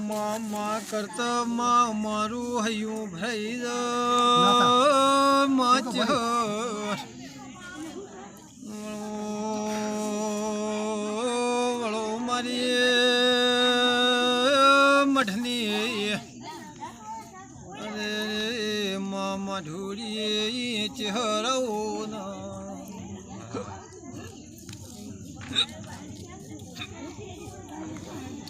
મામા કરતા મારું હૈયું ભાઈ માચ વળો મારી મઢની અરે મામા ઢોળીએ ચહેરાઓ ના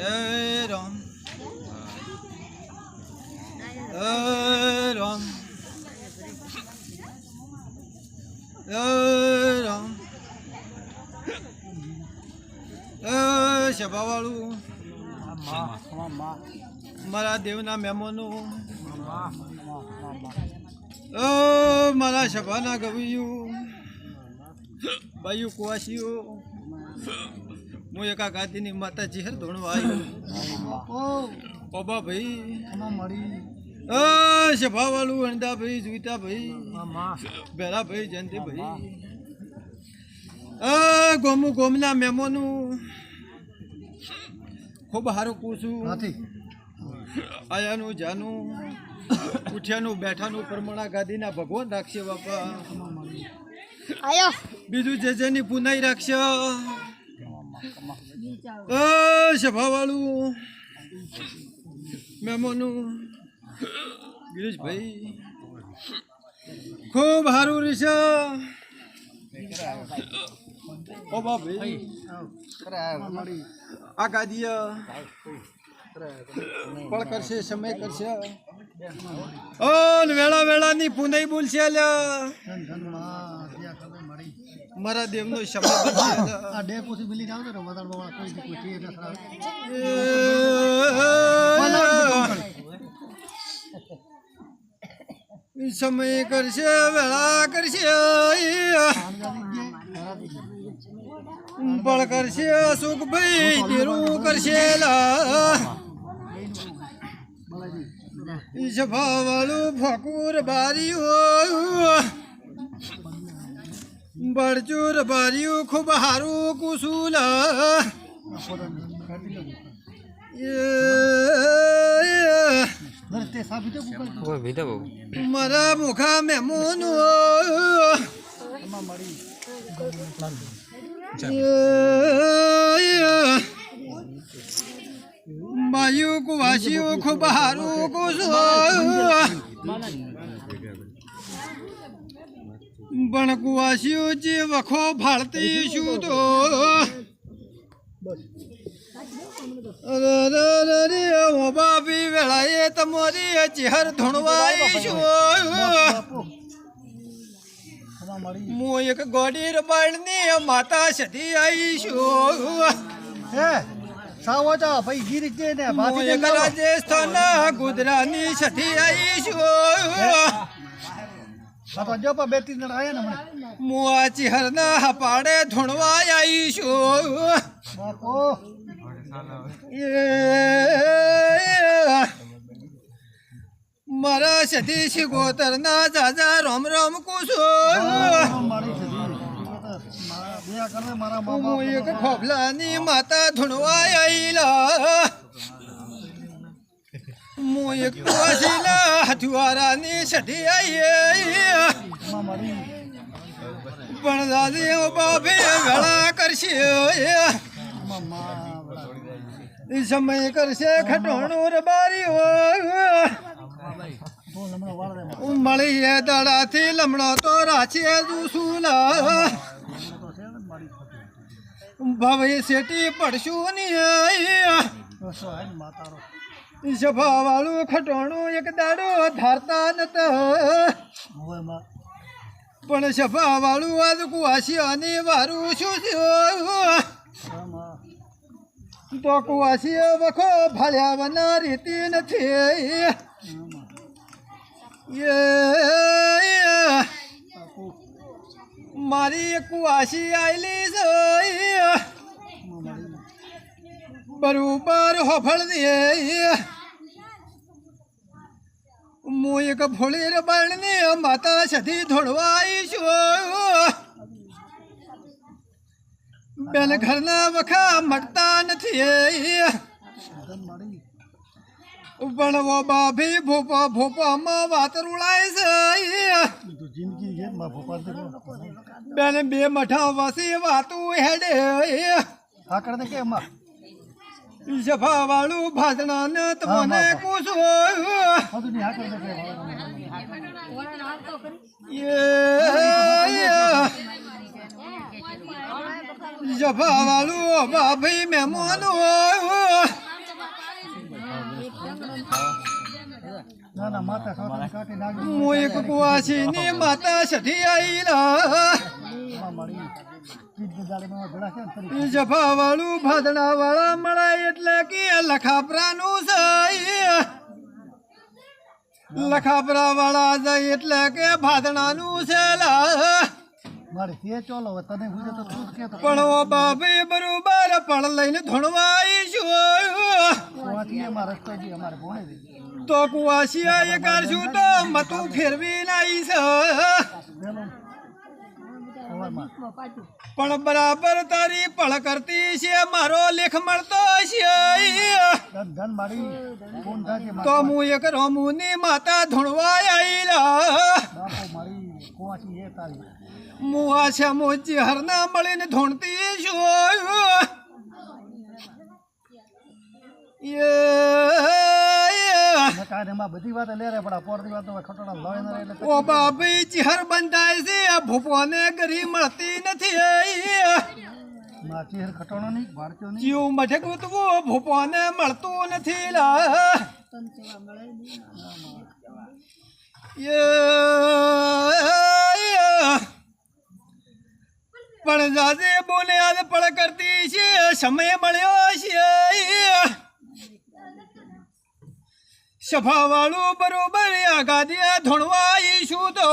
રામ રામ રામ સભાવાળું મારા દેવના મહેમાનો મારા સભાના ગવૈયું બાયું કુવાસીઓ હું એકા ગાદીની માતાજી હર ધોણવા આવ્યો ઓબા ભાઈ સભાવાળું અણદા ભાઈ જુઈતા ભાઈ ભેરા ભાઈ જયંતિ ભાઈ ગોમુ ગોમના મહેમાનું ખૂબ સારું પૂછું આયાનું જાનું ઉઠ્યાનું બેઠાનું પરમણા ગાદીના ભગવાન રાખશે બાપા બીજું જે જેની પુનાઈ રાખશે સભાવાળું મહેમાનું ગિરીશભાઈ ખૂબ સારું રહેશે ઓબા ભાઈ આ ગાદીય પણ કરશે સમય કરશે વેળા વેળાની પુનઈ બોલશે મારા દેવનો સમય સમય કરશે વેળા કરશે પણ કરશે સુખભાઈ દેરું કરશે સભાવાળું ફકુર બારીઓ બળચુર બારીયું ખૂબ હારું કુસુલ મારા મુખા મેમોનો બાયુ કુવાસીઓ ખૂબ હારું કુસુલ પણ કુવાસીઓ જે વખો ફાળતી શું તો બાપી વેળાએ તમારી ચહેર ધોણવાઈશું હું એક ગોડી રબાળની માતા સધી આવીશું રાજસ્થાન ગુજરાતની સધી આવીશું મુઆચી હરના પાડે ધોણવા આવીશું મારા સતી શિગોતર ના જાજા રોમ રોમ કુશો એક ખોભલાની માતા ધોણવા આવીલા હું એક વાસીલા હથવારાની સધી આવી પણ દાદી બાપે વેળા કરશે સમય કરશે ખટોણું રબારી મળી દડાથી લમણો તો રાચે દુસુલા ભવે શેટી પડશું ની સભાવાળું ખટોણું એક દાડો ધારતા નતા પણ સભાવાળું આજ કુવાસીઓની વારું શું તો કુવાસીઓ વખો ભાળ્યા વના રીતી નથી મારી કુવાસી આવેલી છે બરોબર હોફળ દે હું એક ભોળી રબાણની માતા સધી ધોળવા આવીશું બેન ઘરના વખા મટતા નથી ભણવો બાભી ભોપા ભોપામાં વાત રૂળાય છે બેન બે મઠા વસી વાતું હેડે સભા વાળું ભાષણા ને તમને પૂછો સભા વાળું બાભી મહેમાન હું એક કુવાસી ની માતા સઠી આઈલા જફા વાળું ભાદડા વાળા મળે એટલે કે લખાપરાનું છે લખાપરા વાળા જાય એટલે કે ભાદડાનું છે પણ ઓ બાપી બરોબર પણ લઈને ધોણવાઈશું તો કુવાસિયા એ કરશું તો મતું ફેરવી નાઈ છે પણ બરાબર તારી પળ કરતી છે મારો લેખ મળતો છે તો હું એક રોમુની માતા ધોણવા આઈલા હું આશા મોજી હરના મળીને ધોણતી છું બધી વાત લે રે પણ પોરની વાત ખટોડા લડે ન એટલે ઓ બાપી ચહેર બંધાય છે આ ભૂપોને ગરી મળતી નથી માં ચહેર ખટોણો નહીં ભારતીય નહીં જીવ મઠે કૂતવું ભૂપોને મળતું નથી લા પણ જાજે બોલે આજ પળ કરતી છે સમય મળ્યો છે સભા વાળું બરોબર આગાદિયા ધોણવાઈશું તો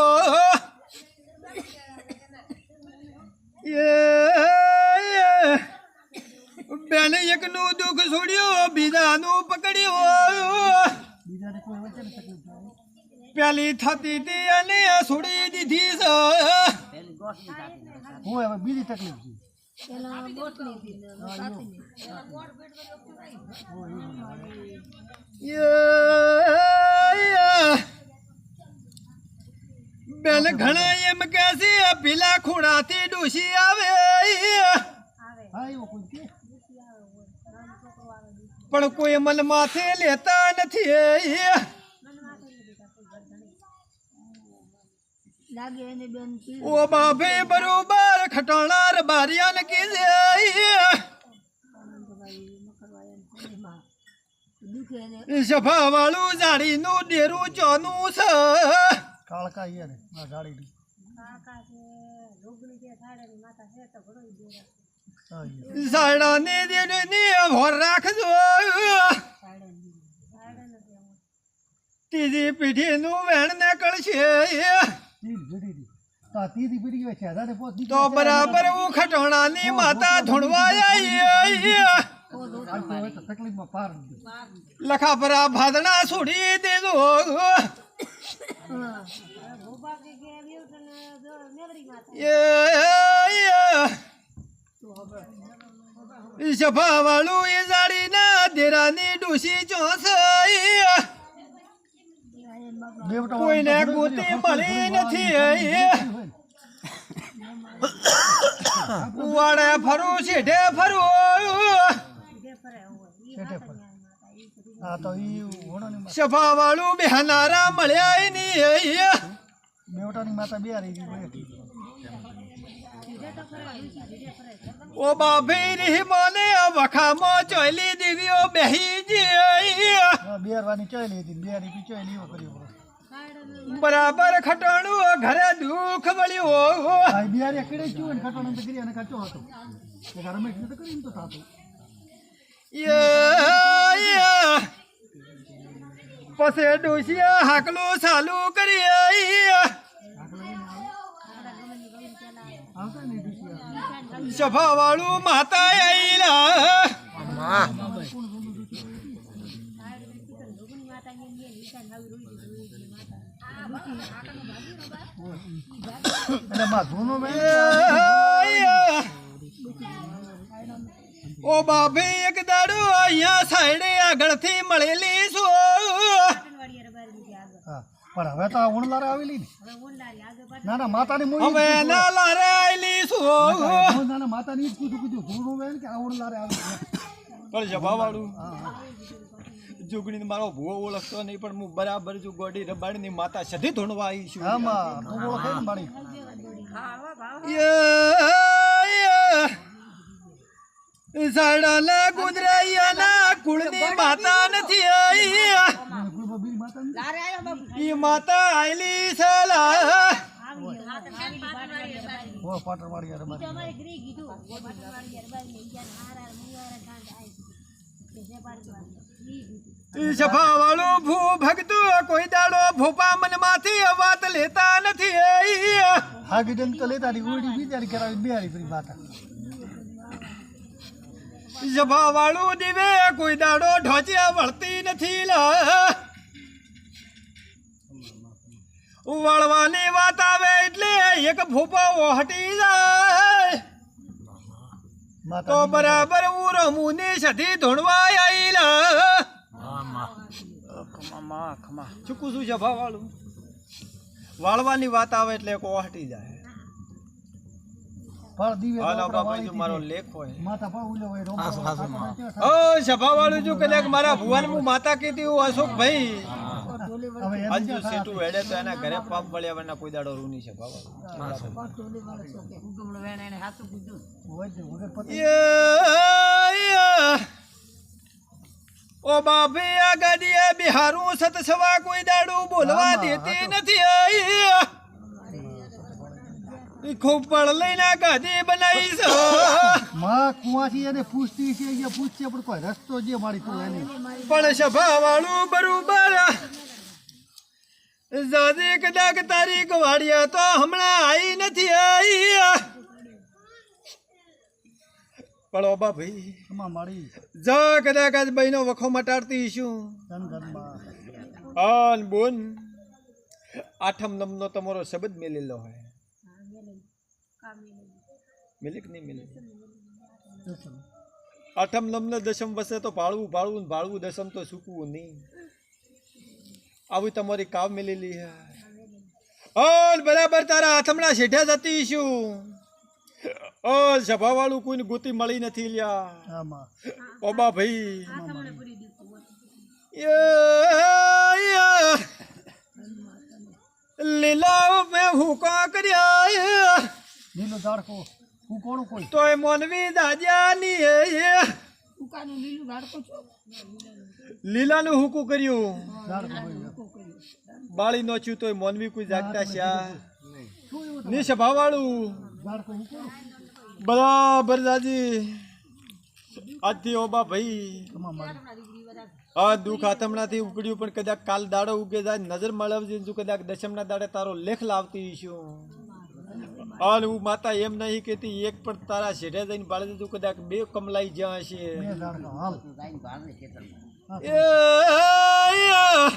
બેન એકનું દુઃખ છોડ્યું બીજાનું પકડ્યું પેલી થતી હતી અને છોડી દીધી છે હું હવે બીજી તકલીફ બેન ઘણા એમ કે છે પેલા ખૂણાથી ડોસી આવે પણ કોઈ મન માથે લેતા નથી ઓ બાપે બરોબર ખટાણા બારિયાને કીધે સભા વાળું જાડીનું ડેરું ચોનું છે કાળકા યાર આ ગાડી સાડાની દેડની ભોર રાખજો ત્રીજી પેઢીનું વેણ નીકળશે તો બરાબર હું ખટોણાની માતા ધોણવા લખાપરા ભાદણા છોડી દેજો સભા વાળું એ જાડીના દેરાની ડોસી ચોસ કોઈને ગોતી મળી નથી વાડે ફરું છેઠે ફરું સભા વાળું બેહનારા મળ્યા નહીં બેવટાની માતા બે ઓ બાભી રહી મને વખામાં ચોયલી દીવીઓ બેહી જઈ બેરવાની ચોયલી હતી બેરી ચોયલી કર્યો બરાબર ખટાણું ઘરે દુઃખ મળ્યું બિહારી અકડે છું ને ખટાણું તો કરી અને ખર્ચો હતો ઘરમાં એટલે તો કરીને તો થતું પછી ડોસિયા હાકલો ચાલુ કરી સભા વાળું માતા આઈલા ઓ બાભી એક દાડો અહીંયા સાઈડે આગળથી મળેલી છું હા પણ હવે તો આ ઉણલારે આવેલી ને ના ના માતાની મૂવી હવે એના લારે આવેલી છું ના ના માતાની જ કીધું ધૂળું વેણ કે આ ઉણલારે આવેલી પણ જભાવાળું જુગણી મારો ભૂવો ઓળખતો નહીં પણ હું બરાબર જો ગોડી રબાડીની માતા સધી ધોણવા આવી છું આમાં તું ઓળખે ને મારી સાડાના ગુજરાઈયાના કુળની માતા નથી આઈ ઈ માતા આયલી સલા ઓ પાટણવાળી યાર સફા વાળો ભૂ ભગતો કોઈ દાડો ભોપા મનમાંથી વાત લેતા નથી હા કીધું તો લેતા ની ઉડી બીજારી કરાવી બેહારી ફરી માતા સફા વાળું દીવે કોઈ દાડો ઢોચિયા વળતી નથી વળવાની વાત આવે એટલે એક ભોપા હટી જાય તો બરાબર હું રમુની સધી ધોણવા આઈલા ચૂકું છું સફા વાળું વાળવાની વાત આવે એટલે હટી જાય ફળ દીવે મારો લેખ હોય માતા પાઉલે હોય ઓ સફા વાળું જો કદાચ મારા ભુવન હું માતા કીધી હું અશોકભાઈ અંજુ સેટુ વેડે તો એના ઘરે પાપ વળ્યા વરના કોઈ દાડો રૂની છે ઓ બાપી આ ગાડીએ બિહારું સત સવા કોઈ દાડો બોલવા દેતી નથી ખૂબ પડ લઈને ગાડી બનાવી છે માં કુવાથી એને પૂછતી છે કે પૂછશે પણ કોઈ રસ્તો જે મારી તું એની પણ સભા વાળું બરોબર જાજે કદાચ તારી ગવાડિયા તો હમણાં આવી નથી આવી પણ ઓબા ભાઈ અમા મારી જા કદાચ આજ બહેનો વખો મટાડતી શું આન બોન આઠમ નમનો તમારો શબ્દ મેલેલો હોય મિલિક નહીં મિલે આઠમ નમને દશમ વસે તો ભાળવું ભાળવું ને ભાળવું દશમ તો સૂકવું નહીં આવી તમારી કાવ મિલેલી હે ઓલ બરાબર તારા હાથમણા શેઠા જતી શું ઓલ સભા વાળું કોઈને ગોતી મળી નથી લ્યા ઓબા ભાઈ લીલા મેં હુકા કર્યા લીલો ઝાડકો હું કોણ કોઈ તોય મોનવી દાજાની ઉકાનું લીલું ઝાડકો છો લીલાનું હુકું કર્યું ઝાડકો બાળી નો છું તોય મોનવી કોઈ જાગતા શ્યા ની સભા વાળું ઝાડકો હું કોણ બરાબર દાદી આજથી ઓબા ભાઈ અમા મારી આ દુઃખ આથમણાથી ઉપડ્યું પણ કદાચ કાલ દાડો ઉગે જાય નજર મળવજે જો કદાચ દશમના દાડે તારો લેખ લાવતી છું હાલ હું માતા એમ નહીં કેતી એક પણ તારા શેઠે જઈને બાળી દીધું કદાચ બે કમલાઈ જ્યાં હશે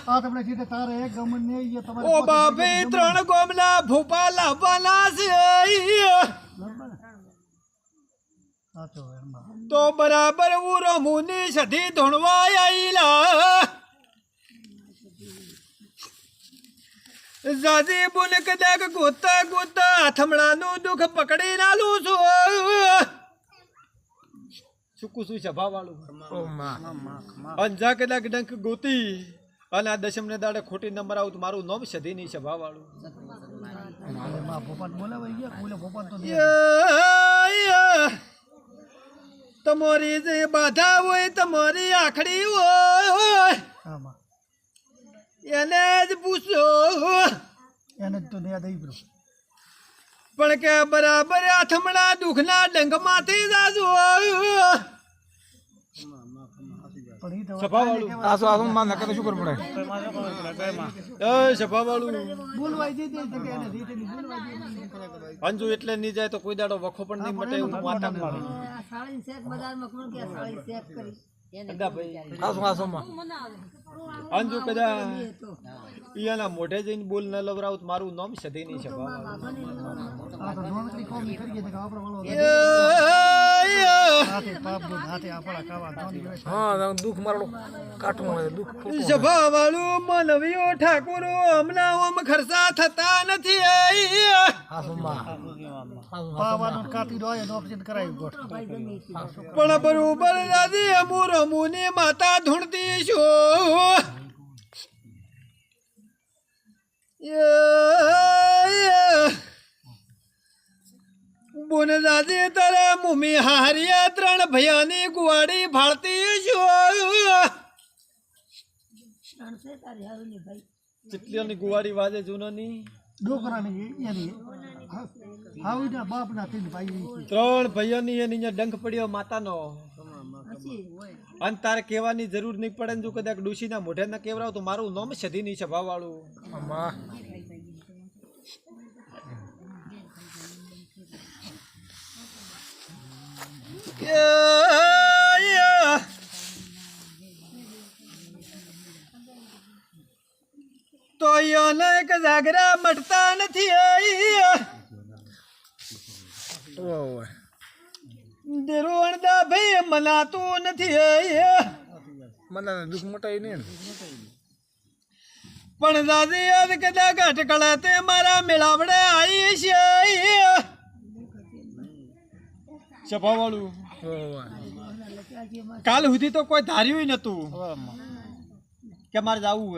આ તમને સીધે તારે એક ગમન ને એ તમારે ઓ બાપે ત્રણ ગોમના ભોપા લાવવાના છે આ તો એમાં તો બરાબર હું રમુની સધી ધોણવા આઈલા જાજી બુન કદાક ગોતા ગોતા હાથમણાનું દુઃખ પકડી નાલું છું ચૂકું છું સભા વાળું અંજા કદાક ડંક ગોતી અને આ દશમને દાડે ખોટી નંબર આવું તો મારું નામ સધી નહીં સભા વાળું માં ભોપાલ બોલાવાઈ ગયા બોલે ભોપાલ તો તમારી જે બાધા હોય તમારી આખડી હોય આમાં એને જ પૂછો એને જ તો દયા દઈ બ્રો પણ કે બરાબર હાથમણા દુઃખના ડંગમાંથી જાજુ પણ ઈ તો સભા વાળું સભા વાળું બોલવાઈ દીધી તો કે એને રીતે ની બોલવાઈ દીધી અંજુ એટલે નહીં જાય તો કોઈ દાડો વખો પણ નહીં મટે એવું માતા પાડે આ સાળી શેક બજારમાં કોણ કે સાળી શેક કરી એને અંજુ કદા ઈયાના મોઢે જઈને બોલ ન લવરાવ તો મારું નામ સધી નહીં છે આ તો નોનકરી કોમ કરી કે આપણે વાળો બાબા બોલ હાથે આપણા ખાવા ધોની હોય હા દુઃખ મારો કાટું મળે દુઃખ ખોટું સભા વાળું મનવીઓ ઠાકોરો હમણાં ઓમ ખર્ચા થતા નથી હાસુમાં પાવાનું કાપી દો એનો ઓપરેશન કરાવી ગોઠ પણ બરોબર દાદી અમુ રમુની માતા ધૂણતી છું બોને દાદી તારા મમ્મી હારિયા 3 ભૈયાની ગુવાડી ભાળતી છું ત્રણસે તારી હારું ને ભાઈ ચીટલીઓની ગુવાડી વાજે જૂનોની ડોકરાની એની હાવીના બાપના તીન ભાઈ 3 ભૈયાની એની અહીંયા ડંખ પડ્યો માતાનો હસી હોય અને તારે કહેવાની જરૂર નહીં પડે ને જો કદાચ ડોશીના મોઢે ના કેવરાવ તો મારું નામ સધીની સભા વાળું આમાં તો અનેક જાગરા મટતા નથી ઓય દેરોણદા ભાઈ મનાતું નથી મને દુઃખ મોટાઈ નહીં પણ દાદી યાદ કદાચ અટકળા તે મારા મેળાવડે આવી છે સભા વાળું ઓય કાલ સુધી તો કોઈ ધાર્યું નતું કે મારે જવું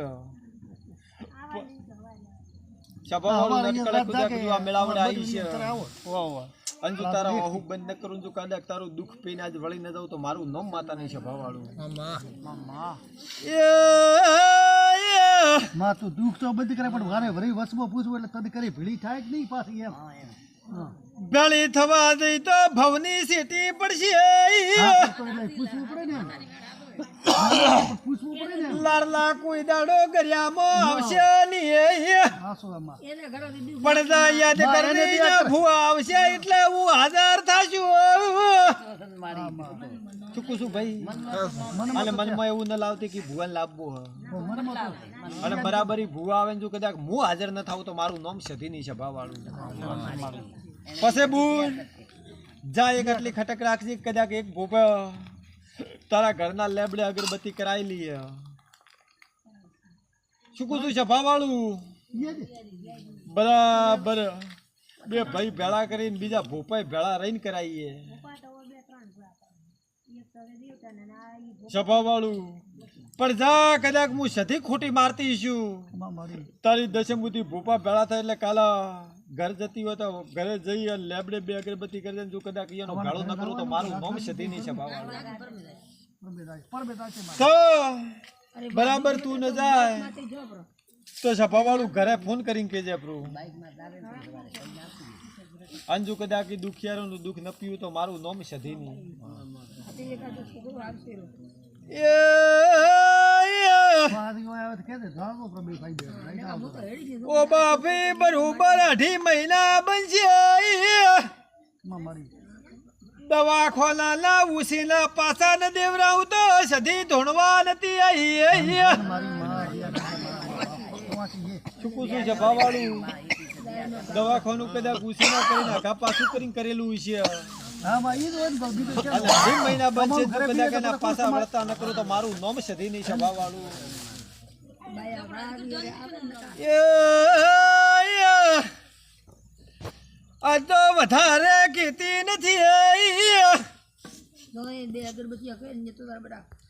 સભા વાળું અટકળે કદાચ આ મેળાવડે આવી છે અને જો તારા અહુક બંધ ન કરું જો કદાચ તારું દુઃખ પીને આજ વળી ન જાઉં તો મારું નામ માતા નહીં સભા વાળું માં તું દુઃખ તો બંધ કરે પણ વારે વરી વસમાં પૂછવું એટલે તને કરી ભીડી થાય કે નહીં પાછી એમ ભેળી થવા જઈ તો ભવની સીટી પડશે તો એટલે પૂછવું પડે ને પૂછવું પડે ને લાડલા કોઈ દાડો ગરિયામાં આવશે નહીં હાસો એમાં એને ઘરોથી દુઃખ પણ યાદ કરી ભૂવા આવશે એટલે હું હાજર થાશું ચૂકું છું ભાઈ અને મનમાં એવું ન લાવતી કે ભુવાને લાવવું અને બરાબરી ભૂવા આવે ને જો કદાચ હું હાજર ન થાઉં તો મારું નામ સધીની સભા વાળું પછી બુન જા એક આટલી ખટક રાખજે કદાચ એક ભૂપા તારા ઘરના લેબડે અગરબત્તી કરાવી લઈએ શું કહું છું સભા વાળું બરાબર બે ભાઈ ભેળા કરીને બીજા ભોપાઈ ભેળા રહીને કરાવીએ સભા વાળું પણ જા કદાચ હું સધી ખોટી મારતી છું તારી દશમુથી ભોપા ભેળા થાય એટલે કાલા ઘર જતી હોય તો ઘરે જઈ અને લેબડે બે અગરબત્તી કરી દે જો કદાચ એનો ભેળો ન કરું તો મારું નામ સધી નહીં સભા વાળું તો બરાબર તું ન જાય તો સભા વાળું ઘરે ફોન કરીને કહેજે આપણું અંજુ કદાચ દુખિયારોનું દુઃખ ન પીવું તો મારું નામ સધી નહીં ઓ બાપી બરોબર 2.5 મહિના બનશે દવાખાના ઉસીના પાછા ન દેવરાવું તો સધી ધોણવા નથી આવી ચૂકું છું સભા વાળું દવાખાનું કદાચ ઉસીના કરીને આઘા પાછું કરીને કરેલું છે 2.5 મહિના બનશે જો કદાચ એના પાછા વળતા ન કરું તો મારું નામ સધી નહીં સભા વાળું આ તો વધારે કીધી નથી બે અગરબત્તી કરીને જતો તારા બેટા